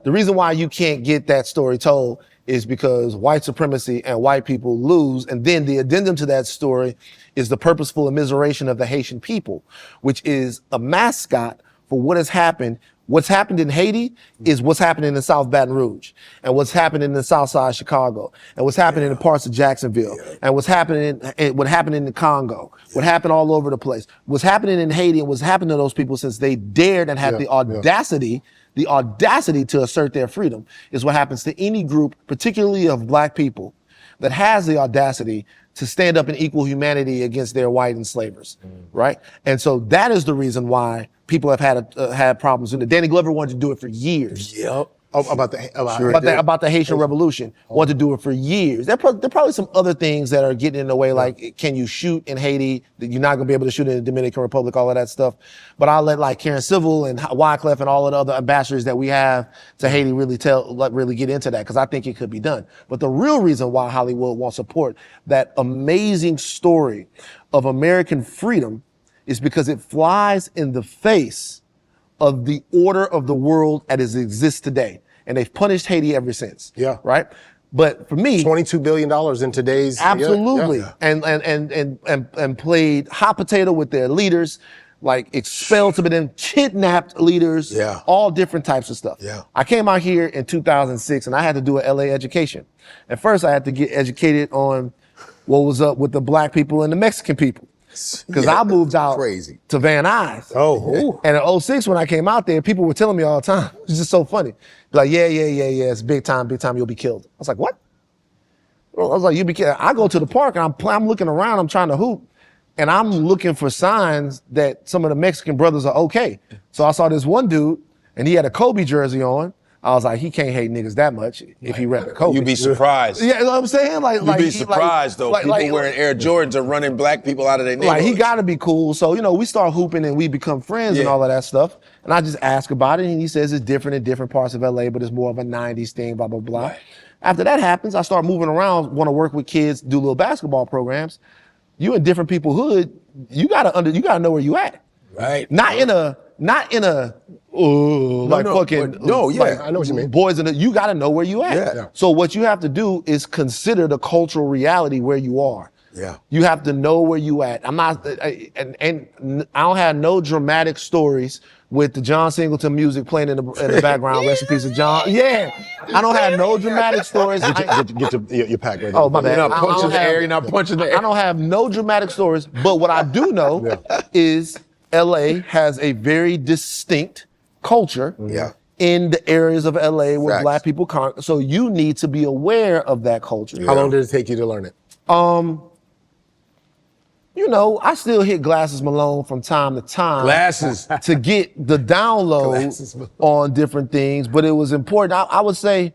The reason why you can't get that story told is because white supremacy and white people lose. And then the addendum to that story is the purposeful immiseration of the Haitian people, which is a mascot for what has happened. What's happened in Haiti is what's happening in South Baton Rouge, and what's happening in the South Side of Chicago, and what's happening in parts of Jacksonville, and what happened in the Congo, what happened all over the place. What's happening in Haiti and what's happened to those people since they dared and had the audacity to assert their freedom is what happens to any group, particularly of black people, that has the audacity to stand up in equal humanity against their white enslavers, right? And so that is the reason why people have had problems. And Danny Glover wanted to do it for years. Yep. About the Haitian Revolution. Wanted to do it for years. There are probably some other things that are getting in the way, like can you shoot in Haiti? You're not gonna be able to shoot in the Dominican Republic, all of that stuff. But I'll let like Karen Civil and Wyclef and all of the other ambassadors that we have to Haiti really get into that, because I think it could be done. But the real reason why Hollywood won't support that amazing story of American freedom is because it flies in the face of the order of the world as it exists today. And they've punished Haiti ever since. Yeah. Right? But for me, $22 billion in today's absolutely. And played hot potato with their leaders, like expelled some of them, kidnapped leaders, all different types of stuff. I came out here in 2006 and I had to do an LA education. At first I had to get educated on what was up with the black people and the Mexican people. Because I moved out to Van Nuys. And in 06, when I came out there, people were telling me all the time, it was just so funny. Like, yeah, it's big time, you'll be killed. I was like, what? I was like, you'll be killed. I go to the park and I'm looking around, I'm trying to hoop, and I'm looking for signs that some of the Mexican brothers are okay. So I saw this one dude, and he had a Kobe jersey on. I was like, he can't hate niggas that much if he rep Kobe. You'd be surprised. Yeah, you know what I'm saying? You'd be surprised, though. People wearing Air Jordans are running black people out of their neighborhood. Like, he gotta be cool. So, we start hooping and we become friends and all of that stuff. And I just ask about it, and he says it's different in different parts of LA, but it's more of a 90s thing, blah, blah, blah. Right. After that happens, I start moving around, want to work with kids, do little basketball programs. You in different people's hood, you gotta know where you at. Right. Not in a I know what you mean. Boys you gotta know where you at. Yeah. So what you have to do is consider the cultural reality where you are. Yeah. You have to know where you at. I'm not, and I don't have no dramatic stories with the John Singleton music playing in the background. Rest in peace of John. Yeah. I don't have no dramatic stories. Get your pack right there. Oh, my bad. You're not punching the air. You're not punching the air. I don't have no dramatic stories, but what I do know is LA has a very distinct culture in the areas of LA where black people can't. So you need to be aware of that culture. How long did it take you to learn it? I still hit Glasses Malone from time to time. Glasses. To get the download on different things, but it was important. I would say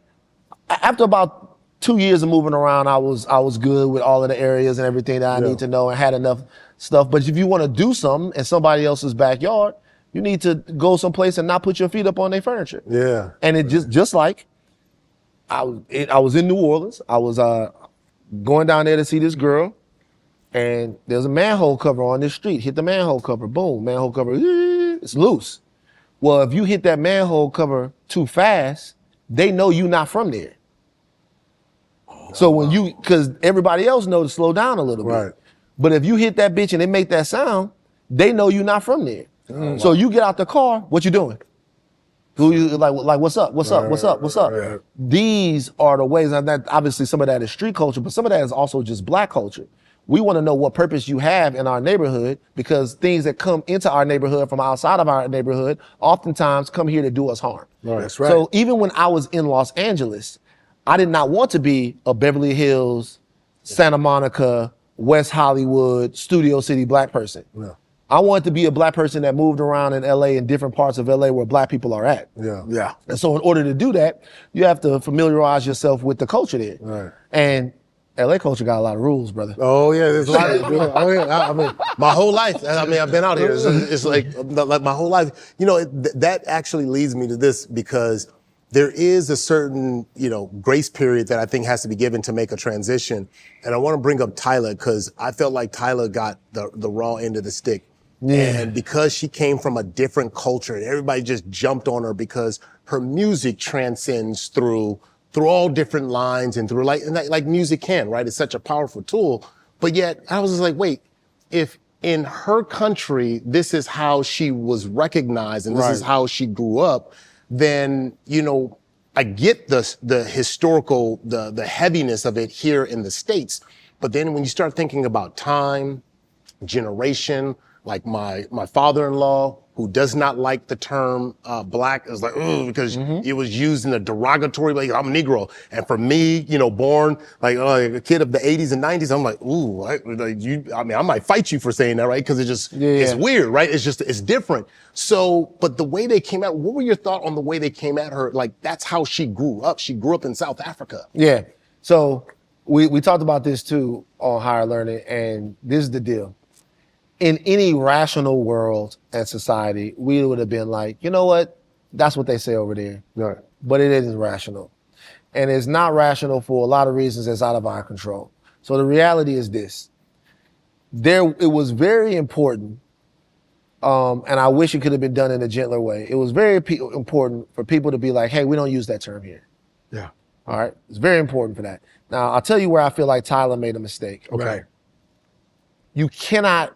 after about 2 years of moving around, I was good with all of the areas and everything that I need to know and had enough stuff. But if you want to do something in somebody else's backyard, you need to go someplace and not put your feet up on their furniture. Yeah. And it just like I was in New Orleans. I was going down there to see this girl, and there's a manhole cover on this street. Hit the manhole cover, boom, manhole cover, it's loose. Well, if you hit that manhole cover too fast, they know you not from there. So because everybody else knows to slow down a little bit. But if you hit that bitch and they make that sound, they know you not from there. So you get out the car, what you doing? Who you like? What's up? What's up? What's up? What's up? These are the ways, and that obviously some of that is street culture, but some of that is also just black culture. We want to know what purpose you have in our neighborhood, because things that come into our neighborhood from outside of our neighborhood oftentimes come here to do us harm. That's right. So even when I was in Los Angeles, I did not want to be a Beverly Hills, Santa Monica, West Hollywood, Studio City black person. No. I wanted to be a black person that moved around in LA, in different parts of LA where black people are at. Yeah. And so in order to do that, you have to familiarize yourself with the culture there. Right. And LA culture got a lot of rules, brother. Oh yeah, there's a lot of, I mean, my whole life, I've been out here. It's like my whole life. That actually leads me to this, because there is a certain, grace period that I think has to be given to make a transition. And I want to bring up Tyler, because I felt like Tyler got the raw end of the stick. And because she came from a different culture, and everybody just jumped on her because her music transcends through all different lines and through like music can, right? It's such a powerful tool. But yet I was just like, wait, if in her country, this is how she was recognized and this is how she grew up, then, I get the historical, the heaviness of it here in the States. But then when you start thinking about time, generation, like my father-in-law, who does not like the term black, is like, because it was used in a derogatory way. I'm a Negro. And for me, born like a kid of the 80s and 90s, I'm like, ooh, I might fight you for saying that, right? Because it just, it's weird, right? It's different. So, but the way they came out, what were your thoughts on the way they came at her? Like, that's how she grew up. She grew up in South Africa. Yeah. So we talked about this too on Higher Learning, and this is the deal. In any rational world and society, we would have been like, you know what? That's what they say over there. Right. But it isn't rational. And it's not rational for a lot of reasons that's out of our control. So the reality is this. It was very important, and I wish it could have been done in a gentler way. It was very important for people to be like, hey, we don't use that term here. Yeah. All right? It's very important for that. Now, I'll tell you where I feel like Tyler made a mistake. Okay. You cannot,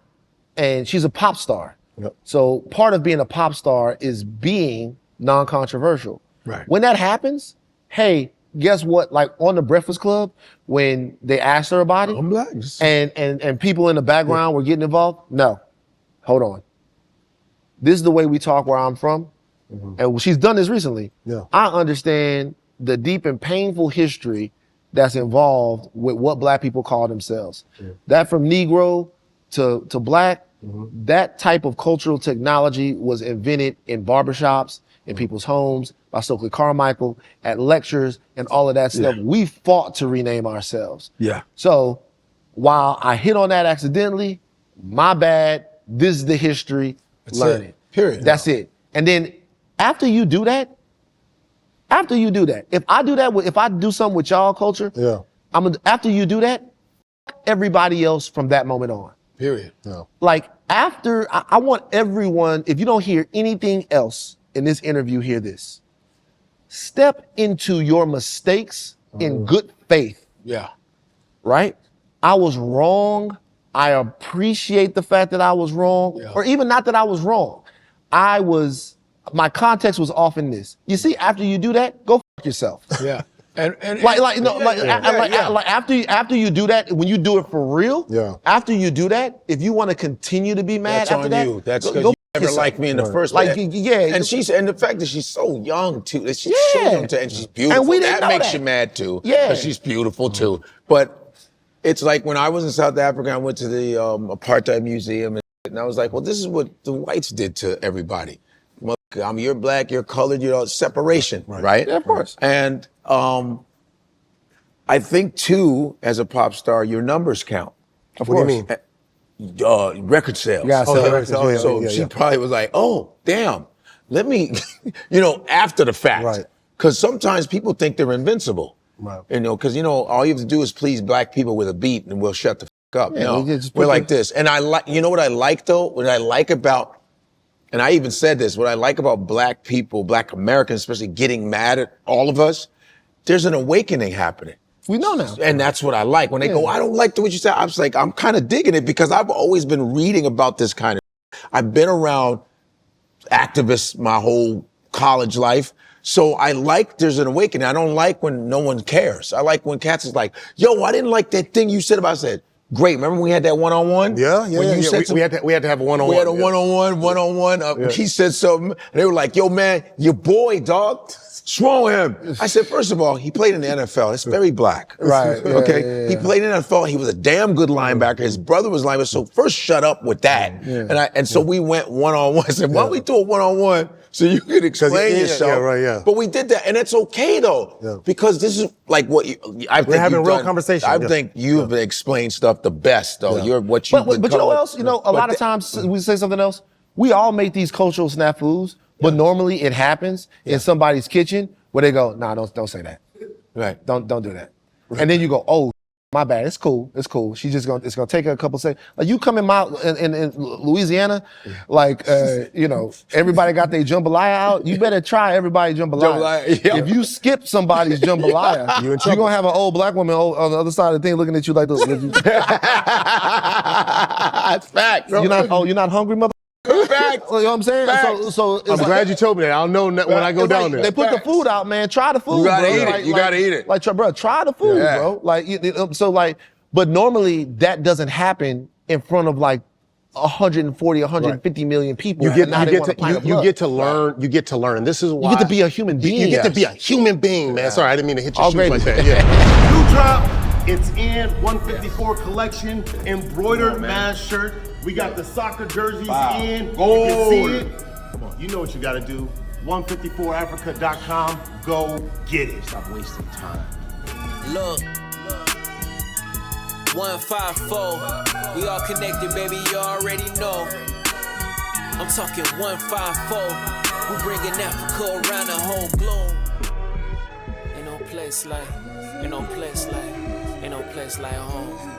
and she's a pop star. Yep. So part of being a pop star is being non-controversial. Right. When that happens, hey, guess what? Like on the Breakfast Club, when they asked her about it, I'm black. and people in the background were getting involved. No, hold on. This is the way we talk where I'm from, and she's done this recently. Yeah. I understand the deep and painful history that's involved with what black people call themselves. Yeah. That from Negro to black, that type of cultural technology was invented in barbershops, in people's homes, by Stokely Carmichael, at lectures, and all of that stuff. We fought to rename ourselves. Yeah. So while I hit on that accidentally, my bad, this is the history, learn it. Period. That's it. And then after you do that, if I do something with y'all culture, after you do that, everybody else from that moment on. Period. No. Like after, I want everyone, if you don't hear anything else in this interview, hear this. Step into your mistakes in good faith. Yeah. Right? I was wrong. I appreciate the fact that I was wrong, or even not that I was wrong. My context was off in this. You see, after you do that, go fuck yourself. Yeah. After you do that, when you do it for real, after you do that, if you want to continue to be mad that's after on that, you. That's because you never liked me in the first place. Like, yeah. And the fact that she's so young too, that she's so young too, and she's beautiful. And we didn't know makes that. you mad too. Yeah. Because she's beautiful too. But it's like when I was in South Africa, I went to the apartheid museum, and I was like, well, this is what the whites did to everybody. You're black, you're colored, separation, right? Yeah, of course. And I think too, as a pop star, your numbers count. Of What course. do you mean? Record sales. Yeah, So she probably was like, oh, damn, let me, after the fact. Right. Because sometimes people think they're invincible. Right. Because, all you have to do is please black people with a beat and we'll shut the fuck up. Yeah, No, we're like this. And I like, what I like though? What I like about, and I even said this, what I like about black people, black Americans especially, getting mad at all of us, there's an awakening happening. We know now. And that's what I like. When they go, I don't like what you said, I was like, I'm kind of digging it because I've always been reading about this kind of, I've been around activists my whole college life. So I like there's an awakening. I don't like when no one cares. I like when cats is like, yo, I didn't like that thing you said about, I said, great. Remember when we had that one-on-one? Yeah. We had to have a one-on-one. We had a one-on-one. He said something, and they were like, yo, man, your boy, dog. What's wrong with him? I said, first of all, he played in the NFL. It's very black. Right. Okay. He played in the NFL. He was a damn good linebacker. His brother was linebacker. So first, shut up with that. Yeah. And so we went one-on-one. I said, why don't we do a one-on-one so you can explain yourself? Yeah. But we did that, and it's okay though, because this is like what we're having real conversation. I think you've explained stuff the best though. You're what you. But you know what else? A lot of times we say something else. We all make these cultural snafus, but normally it happens in somebody's kitchen where they go, nah, don't say that. Right. Don't do that. And then you go, oh, My bad. It's cool. It's cool. She's just gonna. It's gonna take her a couple seconds. Like you come in Louisiana, like you know, everybody got their jambalaya out. You better try everybody's jambalaya. Jambalaya, yeah. If you skip somebody's jambalaya, You in you're trouble. gonna have an old black woman on the other side of the thing looking at you like this. That's fact. You're not hungry, mother. Fact. You know what I'm saying? Facts. So it's I'm glad you told me that. I'll know when I go it's down like, there. They put the food out, man. Try the food, You gotta bro. eat it. You gotta eat it. Like, bro, try the food, Yeah. bro. Like, so like, but normally that doesn't happen in front of like 140, 150 million people. You get, and now you they get want a to pint you, of you blood. get to learn. You get to learn. This is why You get to be a human being. You get to Yes. be a human being, man. Sorry, I didn't mean to hit your All shoes like gravy. that. Yeah. New drop, it's in 154 collection, embroidered mass shirt. We got the soccer jerseys in. Gold. You can see it. Come on, you know what you gotta do. 154africa.com. Go get it. Stop wasting time. Look, 154, we all connected, baby, you already know. I'm talking 154, we bringing Africa around the whole globe. Ain't no place like home.